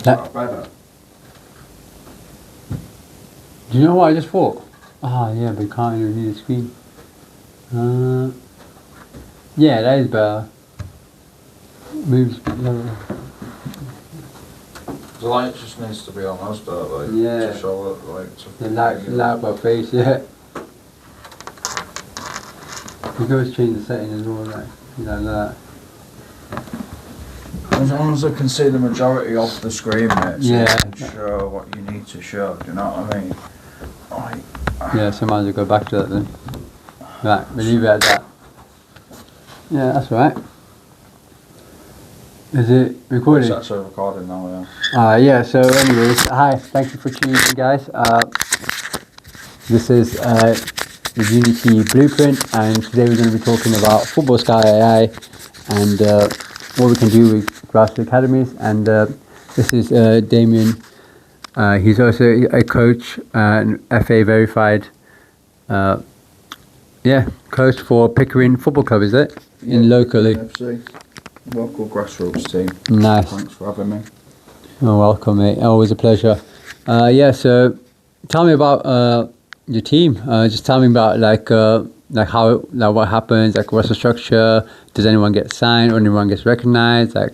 better. Do you know what I just thought? Yeah, but you can't even need a screen. Yeah, that is better. Moves. The light just needs to be on us, though, like, Yeah. to show it, like, to The light my face, yeah. You can always change the setting as well, like that. As long as I can see the majority of the screen, mate, so Yeah. you can show what you need to show, do you know what I mean? Like, Yeah, so might as well go back to that then. Right, we'll leave it at that. Yeah, that's right. Is it recording? it's actually recording now, yeah. Yeah, so anyways, hi, thank you for tuning in, guys. This is the Unity Blueprint, and today we're going to be talking about Football Sky AI and what we can do with grassroots academies. And this is Damian. He's also a coach, an FA verified coach for Pickering Football Club, is it? In locally. FC. Local grassroots team. Nice. Thanks for having me. Oh, welcome, mate. Always a pleasure. So tell me about your team. Just tell me about like how what happens, like what's the structure? Does anyone get signed or anyone gets recognized? I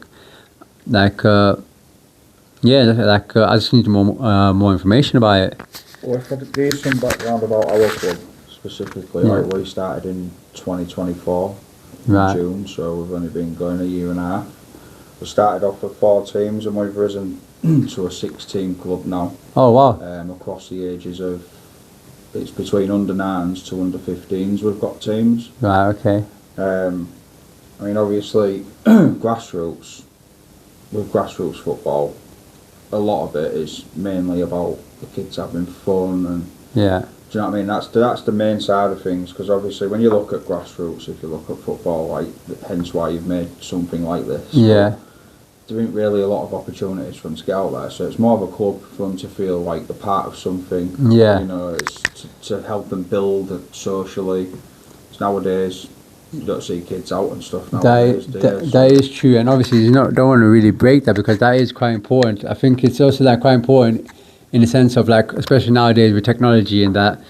just need more information about it. Well, if I could give you some background about our club specifically, Yeah. like we started in 2024 in Right. June, so we've only been going a year and a half. We started off with 4 teams and we've risen to a 6-team club now. Oh wow. Across the ages of, it's between under 9s to under 15s we've got teams. Right. Okay. I mean, obviously, grassroots football, a lot of it is mainly about the kids having fun and, Yeah. do you know what I mean? That's the main side of things, because obviously when you look at grassroots, if you look at football, like, hence why you've made something like this. Yeah. There isn't really a lot of opportunities for them to get out there, so it's more of a club for them to feel like they're part of something. Yeah. You know, it's to help them build socially. It's nowadays, you don't see kids out and stuff nowadays. That is true, and obviously you don't want to really break that, because that is quite important. I think it's also like quite important in the sense of like, especially nowadays with technology and that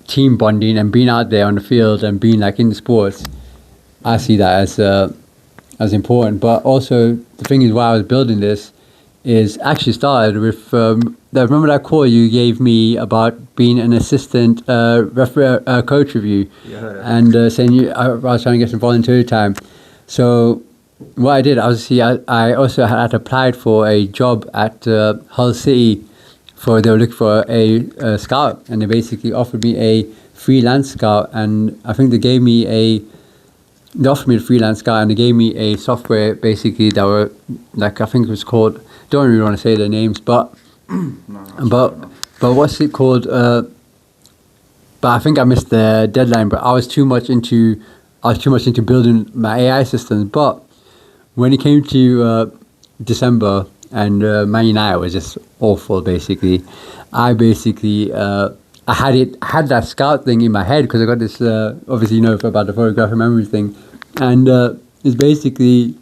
team bonding and being out there on the field and being like in the sports. I see that as important. But also the thing is, why I was building this is actually started with remember that call you gave me about being an assistant coach review, and saying I was trying to get some volunteer time. So what I did, obviously, I also had applied for a job at Hull City. They were looking for a scout, and they basically offered me a freelance scout, and I think they offered me the freelance scout, and they gave me a software basically that were like, I think it was called, don't really want to say their names, but what's it called? But I think I missed the deadline. But I was too much into building my AI systems. But when it came to December and Man United was just awful, basically, I had that scout thing in my head, because I got this obviously, about the photographic memory thing, and it's basically,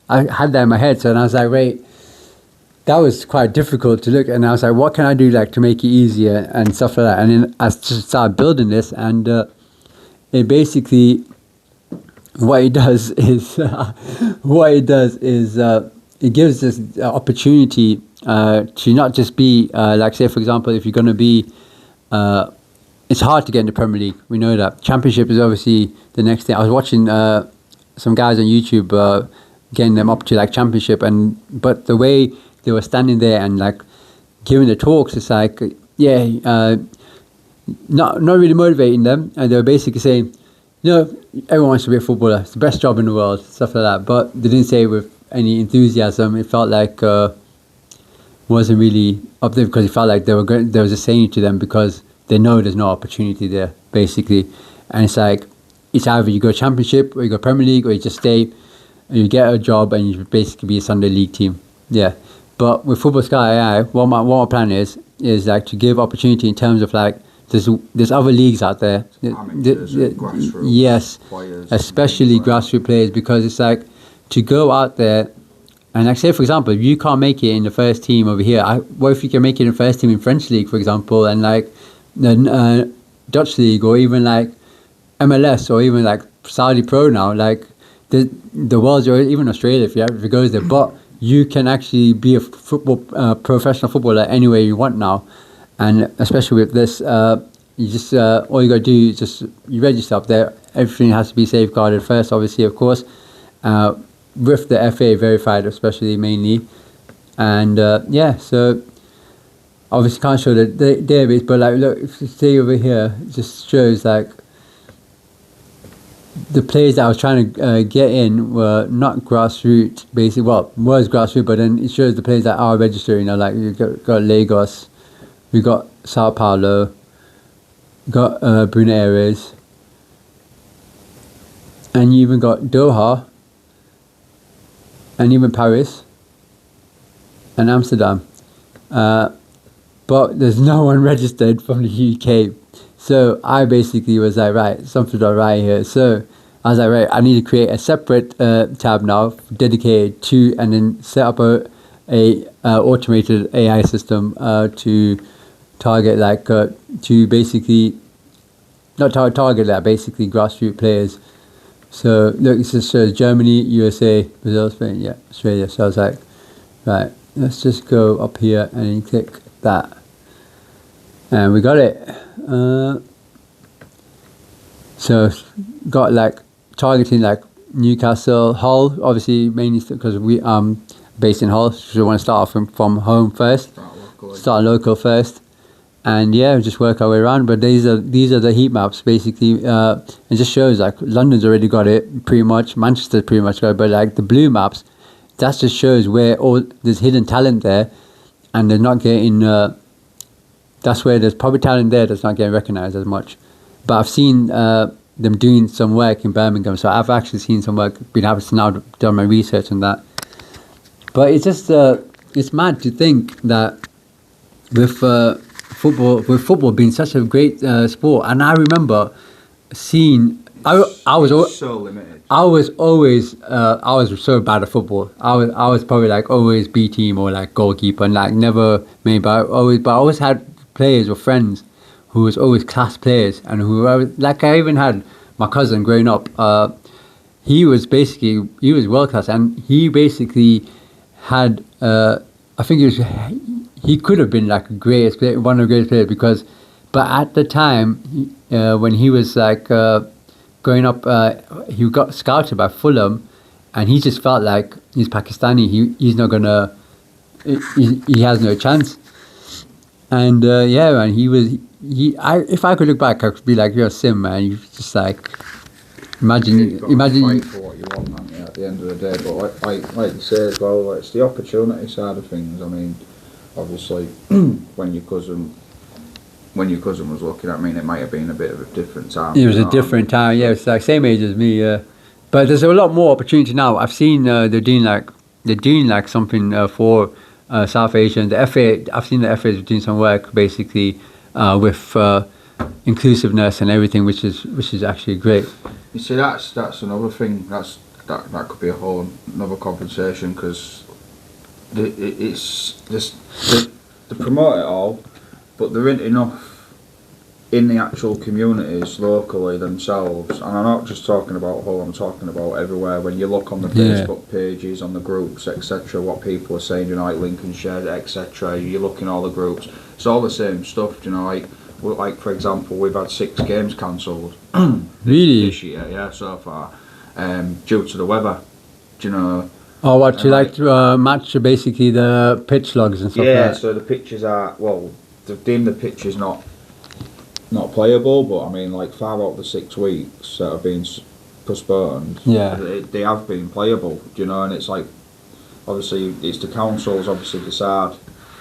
I had that in my head. So and I was like, wait, that was quite difficult to look, and I was like, what can I do like to make it easier and stuff like that. And then I just started building this, and it basically, what it does is it gives this opportunity to not just be like, say for example, if you're going to be it's hard to get in the Premier League, we know that. Championship is obviously the next thing. I was watching some guys on YouTube getting them up to like Championship, but the way they were standing there and like giving the talks, it's like, not really motivating them, and they were basically saying, everyone wants to be a footballer, it's the best job in the world, stuff like that. But they didn't say it with any enthusiasm. It felt like wasn't really up there, because it felt like there was a saying to them, because they know there's no opportunity there, basically. And it's like, it's either you go Championship or you go Premier League, or you just stay and you get a job and you basically be a Sunday League team. Yeah. But with Football Sky AI, what my plan is like to give opportunity in terms of like, there's other leagues out there. Grassroots yes, players, especially grassroots players, because it's like to go out there And like say for example, if you can't make it in the first team over here, what if you can make it in the first team in French league, for example, and like the Dutch league, or even like MLS, or even like Saudi Pro now, like the world's, or even Australia if it goes there, but you can actually be a professional footballer anywhere you want now. And especially with this, you just all you got to do is just you register up there. Everything has to be safeguarded first, obviously, of course, with the FA verified, especially mainly. And so obviously can't show the database, but like look, if you stay over here, it just shows like the players that I was trying to get in were not grassroots, basically. Well, was grassroots, but then it shows the players that are registered. You know, like we got Lagos, we got Sao Paulo, got Buenos Aires, and you even got Doha, and even Paris, and Amsterdam. But there's no one registered from the UK. So I basically was like, right, something's not right here. So I was like, right, I need to create a separate tab now dedicated to, and then set up a automated AI system to target like to basically not target that, basically grassroots players. So look, it just shows Germany, USA, Brazil, Spain, yeah, Australia. So I was like, right, let's just go up here and then click that, and we got it. So got like targeting like Newcastle, Hull, obviously mainly because we based in Hull, so we want to start off from home first, start local first, and just work our way around. But these are the heat maps basically. It just shows like London's already got it pretty much, Manchester pretty much got it, but like the blue maps, that just shows where all there's hidden talent there, and they're not getting. That's where there's probably talent there that's not getting recognised as much. But I've seen them doing some work in Birmingham, so I've actually seen some work. Been having to now done my research on that. But it's just it's mad to think that with football being such a great sport, and I remember seeing I was so limited. I was so bad at football. I was probably like always B team or like goalkeeper, and like never made, but I always had players or friends who was always class players, and who I even had my cousin growing up. He was world class, and he basically had I think he could have been like one of the greatest players, but at the time when he was like growing up, he got scouted by Fulham, and he just felt like he's Pakistani. He's not gonna. He has no chance. And man, if I could look back, I could be like, you're a sim, man. You just like imagine. Fight for what you want, man, at the end of the day. But like you say as well, it's the opportunity side of things. I mean, obviously, when your cousin was looking at me, it might have been a bit of a different time. It was a different time. Yeah, it's like same age as me. But there's a lot more opportunity now. I've seen they're doing like something for South Asia, and the FA. I've seen the FA is doing some work basically with inclusiveness and everything, which is actually great. You see, that's another thing. That could be a whole another conversation, because it's just they promote it all, but there isn't enough in the actual communities locally themselves. And I'm not just talking about Hull, I'm talking about everywhere. When you look on the Facebook pages, on the groups, etc., what people are saying, like Lincolnshire, etc., you look in all the groups, it's all the same stuff, like for example, we've had 6 games cancelled Really? this year, so far, due to the weather, Oh, what you like to match basically the pitch logs and stuff like that? Yeah, so the pitches they've deemed the pitches not playable, but I mean, like 5 out of the 6 weeks that have been postponed, they have been playable, and it's like, obviously, it's the councils obviously decide.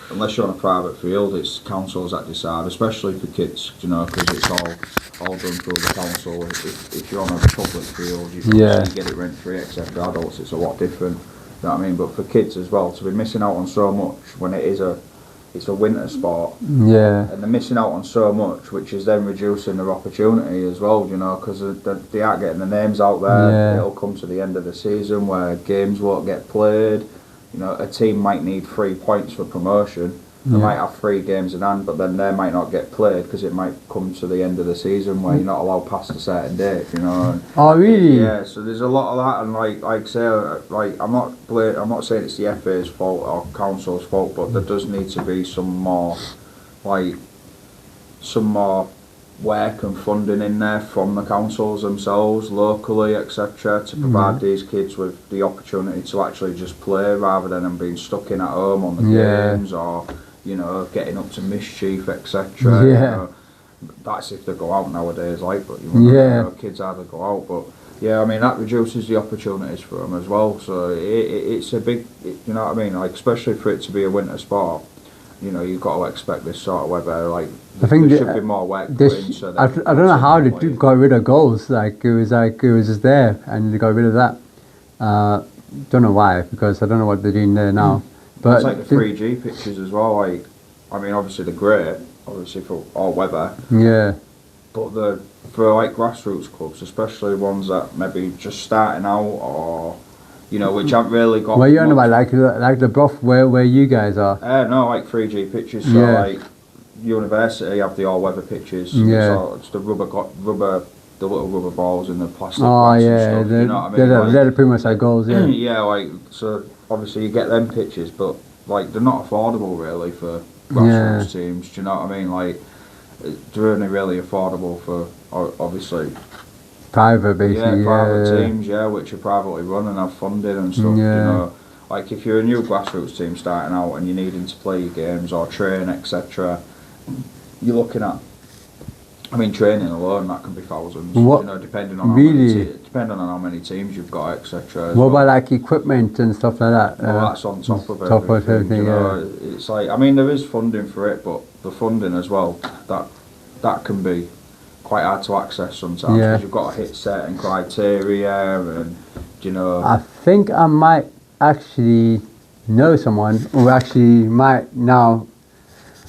Unless you're on a private field, it's councils that decide, especially for kids, because it's all done through the council. If you're on a public field, you get it rent-free, etc. Adults, it's a lot different, you know what I mean? But for kids as well, to be missing out on so much when it's a winter sport, and they're missing out on so much, which is then reducing their opportunity as well, because they aren't getting the names out there. It'll come to the end of the season where games won't get played, you know, a team might need 3 points for promotion. They might have 3 games in hand, but then they might not get played because it might come to the end of the season where you're not allowed past a certain date, you know. And oh, really? yeah, so there's a lot of that, and like I say, like I'm not saying it's the FA's fault or council's fault, but there does need to be some more work and funding in there from the councils themselves, locally, etc., to provide these kids with the opportunity to actually just play rather than them being stuck in at home on the games or, you know, getting up to mischief, etc. You know, that's if they go out nowadays, like, but you know, kids either go out, but yeah, I mean, that reduces the opportunities for them as well, so it's a big, you know what I mean, like, especially for it to be a winter sport, you know, you've got to expect this sort of weather, like, I think there should be more work put in, so I don't know how they got rid of goals, like, it was just there, and they got rid of that. Don't know why, because I don't know what they're doing there now. But it's like the 3G pitches as well, like, I mean, obviously they're great, obviously for all weather. Yeah. But for like grassroots clubs, especially ones that maybe just starting out or, you know, which haven't really got. What are you on about, like the Brough where you guys are? No, like 3G pitches. So like university have the all weather pitches. Yeah. So it's the the little rubber balls in the plastic. Oh yeah, and stuff, you know what I mean? They're pretty much like goals. Yeah. Yeah, like, so obviously you get them pitches, but like they're not affordable really for grassroots teams. Do you know what I mean? Like, they're only really affordable for obviously private, basically. Private teams, which are privately run and have funding and stuff. You know, like if you're a new grassroots team starting out and you're needing to play your games or train, etc., you're looking at. I mean, training alone that can be thousands. What? You know, depending on how many teams you've got, etc. What about like equipment and stuff like that? Well, that's on top of everything. You know, it's like, I mean, there is funding for it, but the funding as well, that can be quite hard to access sometimes because you've got to hit certain criteria, and you know. I think I might actually know someone, or actually might now.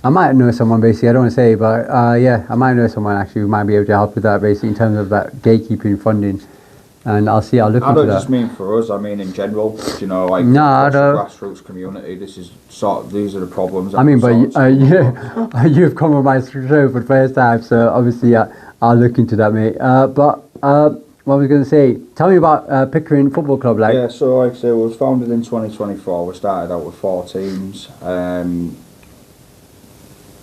I might know someone basically, I don't want to say, but I might know someone actually who might be able to help with that basically in terms of that gatekeeping funding. And I'll look into that. I don't just mean for us, I mean in general, you know, like the grassroots community, these are the problems. I mean, but you've come on my show for the first time, so obviously I'll look into that, mate. But what I was going to say, tell me about Pickering Football Club. Like. Yeah, so like I say, it was founded in 2024, we started out with 4 teams.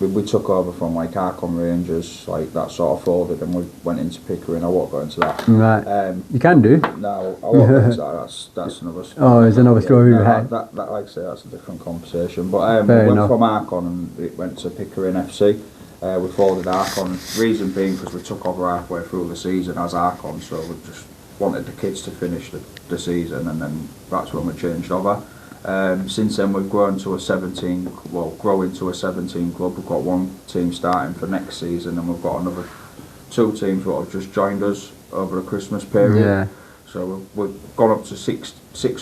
We took over from like Archon Rangers, like that sort of folded, and we went into Pickering. I won't go into that. Right. You can do. No, I won't go into that. That's another story. Oh, there's another story behind. That, like I say, that's a different conversation. But we went from Archon and it went to Pickering FC. We folded Archon. Reason being because we took over halfway through the season as Archon, so we just wanted the kids to finish the season, and then that's when we changed over. Since then we've grown to a 17 club. We've got 1 team starting for next season, and we've got another 2 teams that have just joined us over the Christmas period. Yeah. So we've gone up to six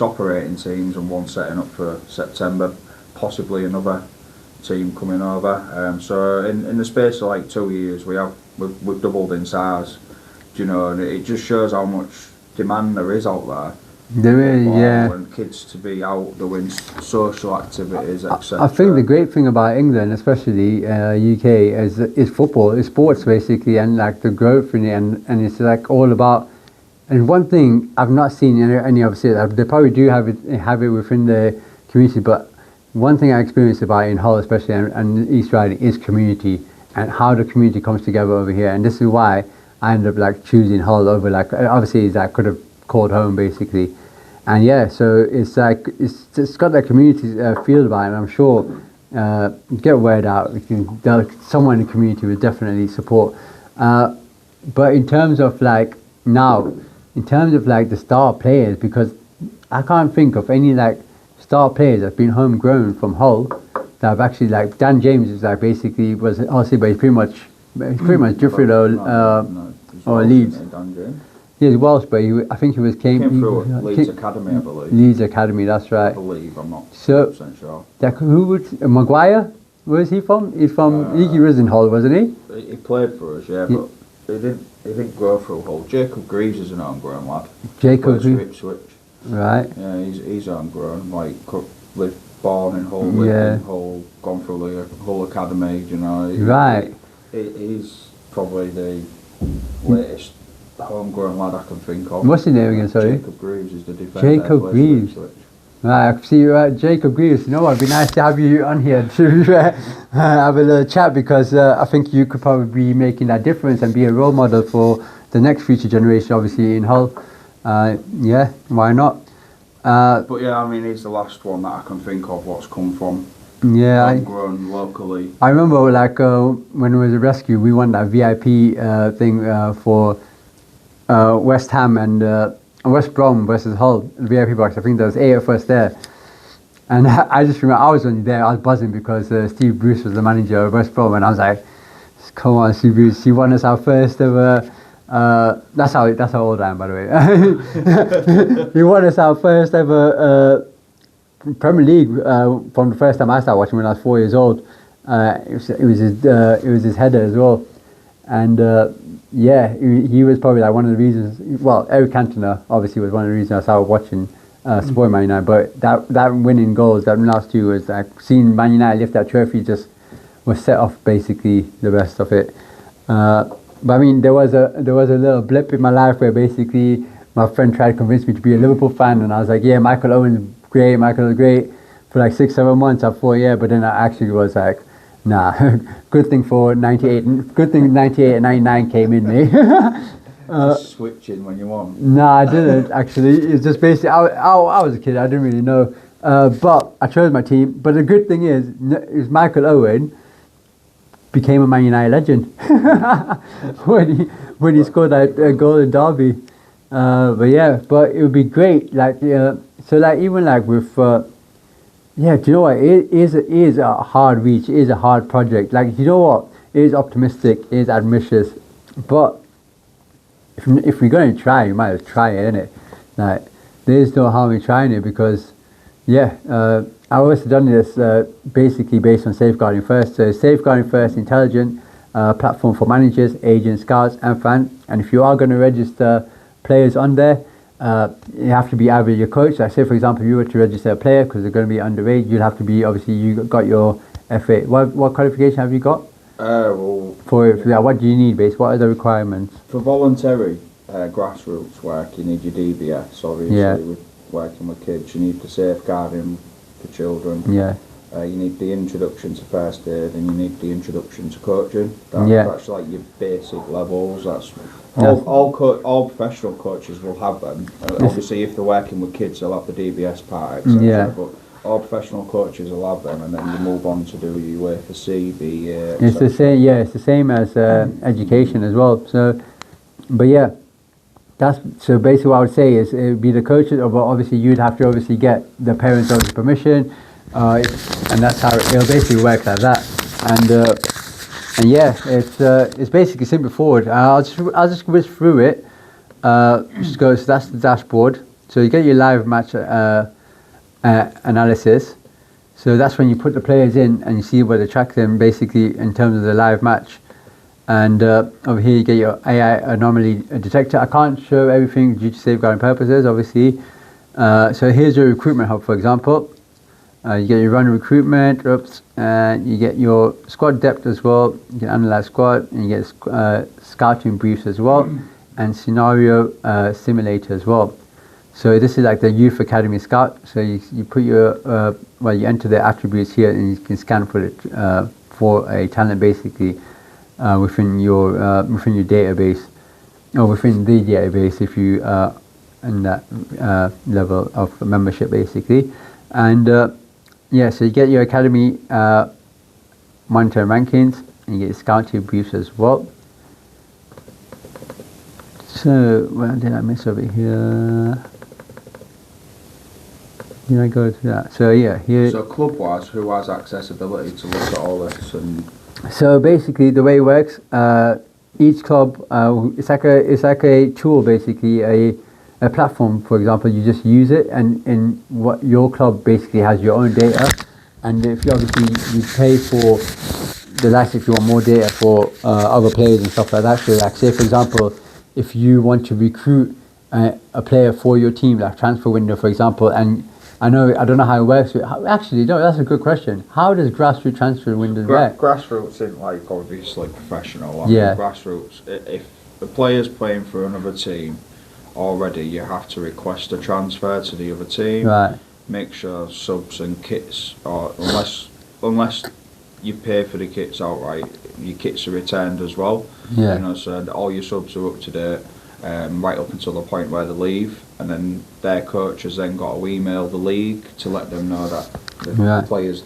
operating teams and 1 setting up for September, possibly another team coming over. So in the space of like 2 years we've doubled in size. Do you know, and it just shows how much demand there is out there. And kids to be out doing social activities, etc. I think the great thing about England, especially UK, is football, is sports basically, and like the growth in it, and it's like all about. And one thing I've not seen any other city, they probably do have it within the community, but one thing I experienced about in Hull, especially and East Riding, is community and how the community comes together over here, and this is why I ended up like choosing Hull over like obviously I could have called home basically. And so it's like it's got that community feel about it, and I'm sure get word out. Someone in the community will definitely support. But in terms of like now, in terms of like the star players, because I can't think of any like star players that've been homegrown from Hull that have actually like Dan James is like basically was obviously, but he's pretty much Difford or Leeds. He's Welsh, but I think he came through Leeds Academy, I believe. Leeds Academy, that's right. I believe, I'm not 100% sure. Who would Maguire? Where's he from? He's from he was in Hull, wasn't he? He played for us, but he didn't grow through Hull. Jacob Greaves is an homegrown lad. Jacob Greaves. Ipswich. Right. Yeah, he's homegrown. Like lived, born in Hull, lived in Hull, gone through the Hull Academy, you know. Right. He's probably the latest homegrown lad I can think of. What's his name again, sorry? Jacob Greaves is the defender. Jacob Greaves. Right, see, Jacob Greaves, you know, it'd be nice to have you on here to have a little chat, because I think you could probably be making that difference and be a role model for the next future generation, obviously, in Hull. Yeah, why not? But yeah, I mean, he's the last one that I can think of what's come from homegrown locally. I remember, like, when it was a rescue, we won that VIP thing for West Ham and West Brom versus Hull, the VIP box. I think there was 8 of us there. And I just remember, I was only there, I was buzzing because Steve Bruce was the manager of West Brom, and I was like, come on, Steve Bruce, he won us our first ever, that's how old I am, by the way. He won us our first ever Premier League from the first time I started watching when I was 4 years old. It was his header as well. And yeah, he was probably like one of the reasons. Well, Eric Cantona obviously was one of the reasons I started watching support Man United. But that winning goals, that last two, was like seeing Man United lift that trophy just was set off basically the rest of it. But I mean, there was a little blip in my life where basically my friend tried to convince me to be a Liverpool fan, and I was like, yeah, Michael Owen's great, Michael is great. For like 6-7 months, I thought, yeah, but then I actually was like, nah, good thing 98 and 99 came in me. Switching when you want. Nah, I didn't actually. It's just basically, I was a kid, I didn't really know. But I chose my team. But the good thing is Michael Owen became a Man United legend when he scored that goal in Derby. But yeah, but it would be great. Like, so like even like with. Yeah, do you know what? It is a hard reach. It is a hard project. Like, you know what? It is optimistic. It is ambitious. But if we're going to try, you might as well try it, innit? Like, there's no harm in trying it because, yeah, I've also done this basically based on Safeguarding First. So Safeguarding First, intelligent platform for managers, agents, scouts, and fans. And if you are going to register players on there, you have to be either your coach. Like, say for example, you were to register a player because they're going to be underage, you'd have to be, obviously you got your FA. What qualification have you got? What do you need, base? What are the requirements? For voluntary grassroots work, you need your DBS, obviously. Yeah. With working with kids, you need the safeguarding for children. Yeah. You need the introduction to first aid, and you need the introduction to coaching. That's like your basic levels. That's all professional coaches will have them. Obviously, if they're working with kids, they'll have the DBS part, etc. Yeah. But all professional coaches will have them, and then you move on to do your UEFA C, BA. It's the same. Yeah, it's the same as education as well. So, but yeah, so basically what I would say is it would be the coaches, but obviously you'd have to obviously get the parents' obviously permission, and that's how it'll basically work like that. And yeah, it's basically simple forward. I'll just whiz through it. Just go. So that's the dashboard. So you get your live match analysis. So that's when you put the players in and you see where to track them basically in terms of the live match. And over here you get your AI anomaly detector. I can't show everything due to safeguarding purposes, obviously. So here's your recruitment hub, for example. You get your run recruitment, and you get your squad depth as well. You can analyze squad, and you get scouting briefs as well, and scenario simulator as well. So this is like the Youth Academy Scout. So you put your you enter the attributes here, and you can scan for it for a talent basically within your database, or within the database if you are in that level of membership basically. And yeah, so you get your academy monitor rankings, and you get scouting briefs as well. So where did I miss over here? Did I go to that? So yeah, here. So club-wise, who has accessibility to look at all this? And so basically, the way it works, each club, it's like a tool basically, a platform. For example, you just use it, and in what your club basically has your own data, and if you obviously you pay for the likes if you want more data for other players and stuff like that. So like say for example, if you want to recruit a player for your team, like transfer window for example, and I know. I don't know how it works. Actually, no, that's a good question. How does grassroots transfer windows work? Grassroots isn't like obviously professional. I Yeah. mean, grassroots. If the player's playing for another team already, you have to request a transfer to the other team. Right. Make sure subs and kits, or unless you pay for the kits outright, your kits are returned as well. Yeah. You know, so all your subs are up to date, right up until the point where they leave, and then their coach has then got to email the league to let them know that the player's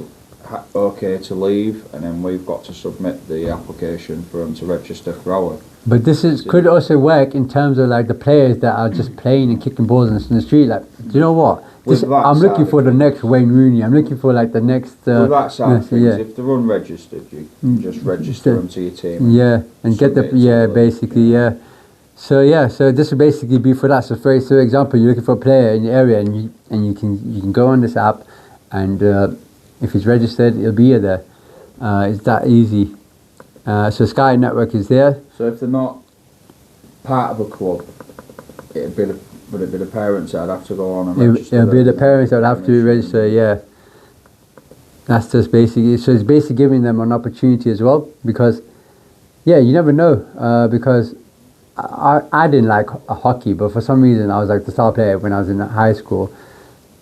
okay to leave, and then we've got to submit the application for them to register for our. But this could also work in terms of like the players that are just playing and kicking balls in the street. Like, do you know what? I'm looking for the next Wayne Rooney. I'm looking for like the next. With that side of things, if they're unregistered, you just register them to your team. Yeah, and get the basically. So this would basically be for that. So for example, you're looking for a player in the area, and you can go on this app, and if he's registered, it'll be there. It's that easy. So Sky Network is there. So if they're not part of a club, would it be the parents that'd have to go on and register? It'll be the parents that would have to register, yeah. That's just basically, so it's basically giving them an opportunity as well, because, yeah, you never know, because I didn't like hockey, but for some reason I was like the star player when I was in high school.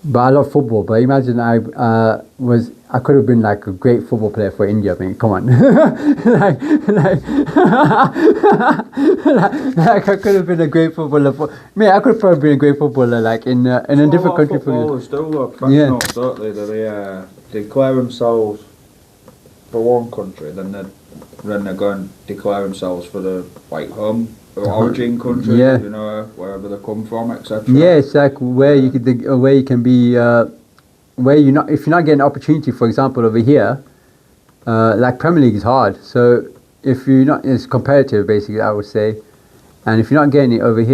But I love football. But imagine I could have been like a great football player for India. I mean, come on, like I could have been a great footballer. I could have probably been a great footballer, like in a different country. Footballers do look professionals, don't they? They declare themselves for one country, then they go and declare themselves for the home. Or origin country, you know, wherever they come from, etc. Yeah, it's like where you can be, where if you're not getting an opportunity, for example, over here, like Premier League is hard. So if you're not, it's competitive basically, I would say, and if you're not getting it over here.